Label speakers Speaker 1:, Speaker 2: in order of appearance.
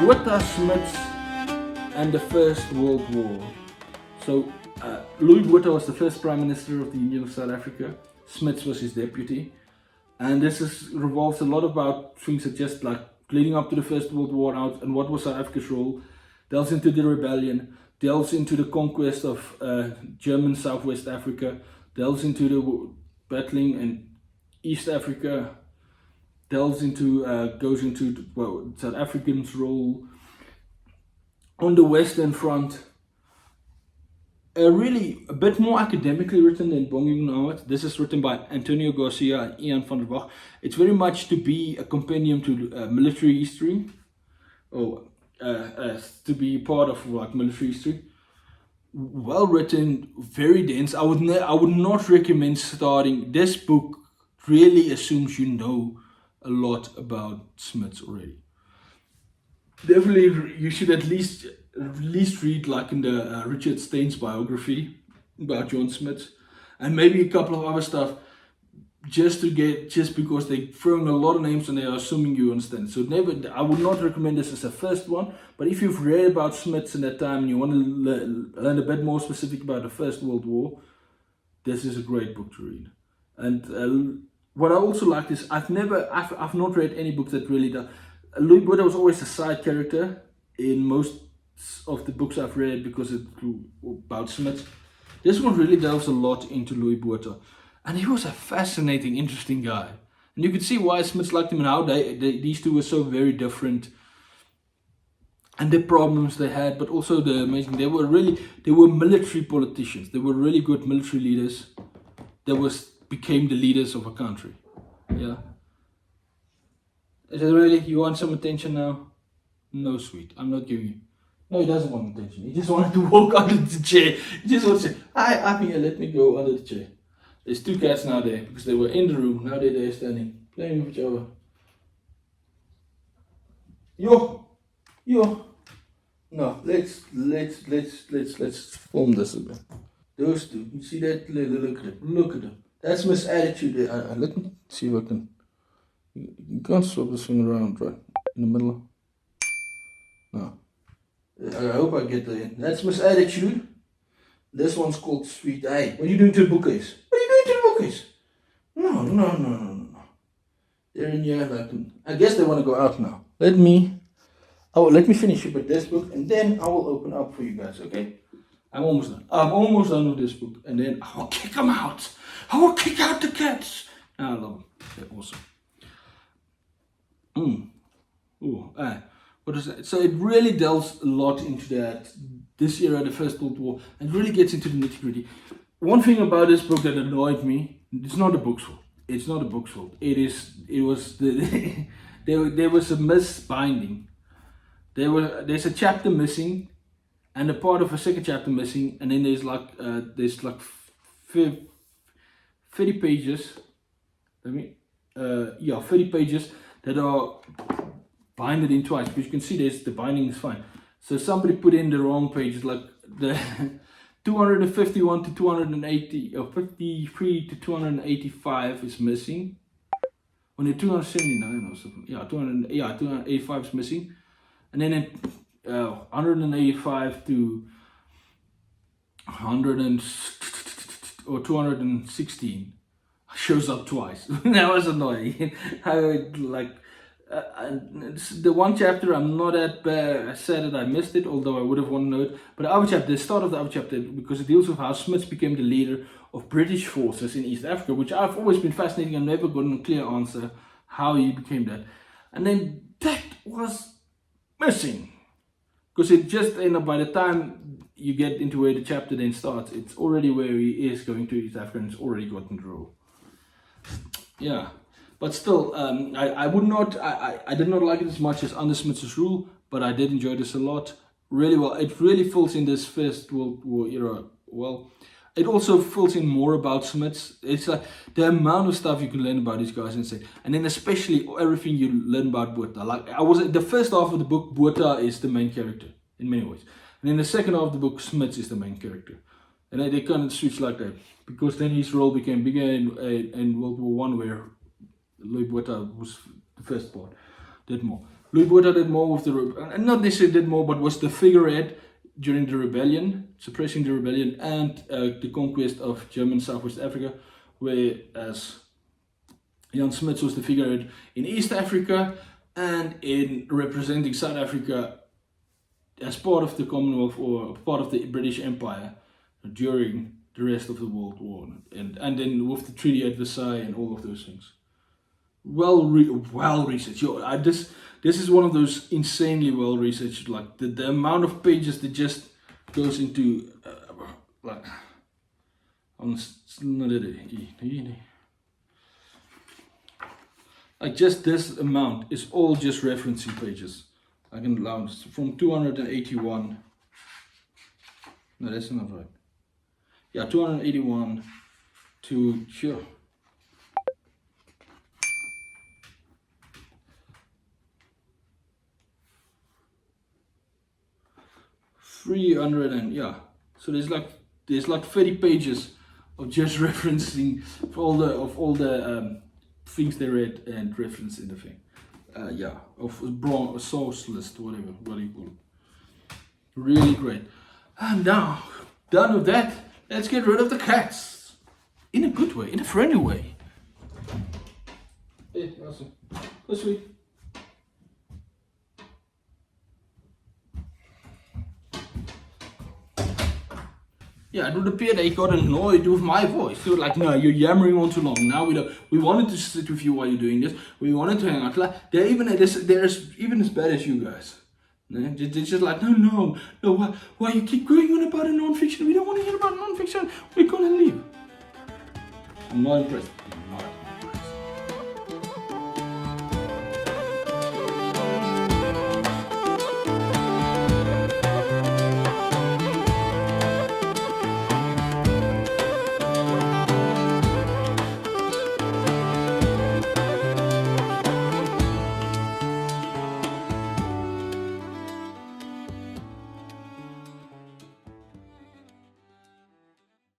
Speaker 1: Botha Smuts and the First World War. So, Louis Botha was the first Prime Minister of the Union of South Africa. Smuts was his deputy. And revolves a lot about things that just like leading up to the First World War out and what was South Africa's role. Delves into the rebellion, delves into the conquest of German Southwest Africa, delves into the battling in East Africa, goes into South Africans' role on the Western Front. Really a bit more academically written than Bonging Nawat. This is written by Antonio Garcia and Ian van der Wag. It's very much to be a compendium to military history, or to be part of like military history. Well written, very dense. I would not recommend starting this book. Really assumes you know a lot about Smuts already. Definitely, you should at least read like in the Richard Stein's biography about John Smuts, and maybe a couple of other stuff, just because they're throwing a lot of names and they are assuming you understand. So I would not recommend this as a first one. But if you've read about Smuts in that time and you want to learn a bit more specific about the First World War, this is a great book to read. And what I also like is I've not read any book that really does. Louis Botha was always a side character in most of the books I've read because it's about Smuts. This one really delves a lot into Louis Botha, and he was a fascinating, interesting guy. And you could see why Smuts liked him and how these two were so very different, and the problems they had, but also the amazing. They were military politicians. They were really good military leaders. Became the leaders of a country. Yeah. Is it really? You want some attention now? No, sweet. I'm not giving you. No, he doesn't want attention. He just wanted to walk under the chair. He just wants to say, "Hi, I'm here. Let me go under the chair." There's two cats now there because they were in the room. Now they're there standing, playing with each other. Yo. No, let's film this a bit. Those two. You see that? Look at them. That's Miss Attitude there. Let me see if I can. You can't swap this thing around, right? In the middle. No. I hope I get there. That's Miss Attitude. This one's called Sweet. Hey, what are you doing to the bookcase? What are you doing to the bookcase? No. They're in here. I guess they want to go out now. Let me finish with this book and then I will open up for you guys, okay? I'm almost done with this book, and then I will kick them out. I will kick out the cats. I love them. They're awesome. What is that? So it really delves a lot into this era, the First World War, and really gets into the nitty-gritty. One thing about this book that annoyed me, it's not a book's fault. It's not a book's fault. There was a misbinding. There's a chapter missing, and a part of a second chapter missing, and then there's like 30 pages. 30 pages that are binded in twice. Because you can see the binding is fine. So somebody put in the wrong pages, like the 251 to 280, or 53 to 285 is missing. When the 279 or something, 285 is missing, and then 185 to 216 shows up twice. That was annoying. The one chapter I'm not at bad. I said that I missed it, although I would have wanted to know it. But the start of the other chapter, because it deals with how Smuts became the leader of British forces in East Africa, which I've always been fascinating and never gotten a clear answer how he became that. And then that was missing. Because it just by the time you get into where the chapter then starts, it's already where he is going to East Africa and it's already gotten the role. Yeah, but still, I did not like it as much as Under Smuts' Rule, but I did enjoy this a lot. Really well. It really fills in this First World War era well. It also fills in more about Smuts. It's like the amount of stuff you can learn about these guys insane. And then especially everything you learn about Botha. The first half of the book, Botha is the main character in many ways. And in the second half of the book, Smuts is the main character. And they kind of switch like that. Because then his role became bigger in World War I, where Louis Botha was the first part. did more. Louis Botha did more with and not necessarily did more, but was the figurehead during the rebellion, suppressing the rebellion and the conquest of German Southwest Africa, whereas Jan Smuts was the figurehead in East Africa and in representing South Africa as part of the Commonwealth or part of the British Empire during the rest of the World War, and then with the Treaty at Versailles and all of those things. Well researched. This is one of those insanely well researched. Like the amount of pages that just goes into like just this amount is all just referencing pages. I can allow from 281. No, that's not right. Yeah, 281 to sure. 300 and yeah. So there's like 30 pages of just referencing all the things they read and reference in the thing. Yeah, of a source list, whatever you call it. Really great. And now, done with that, let's get rid of the cats. In a good way, in a friendly way. Hey, Russell. Go sweet. Yeah, it would appear they got annoyed with my voice. They were like, no, you're yammering on too long. Now we wanted to sit with you while you're doing this. We wanted to hang out. Like, they're even as bad as you guys. They're just like, no, why you keep going on about a non-fiction? We don't want to hear about non-fiction. We're gonna leave. I'm not impressed.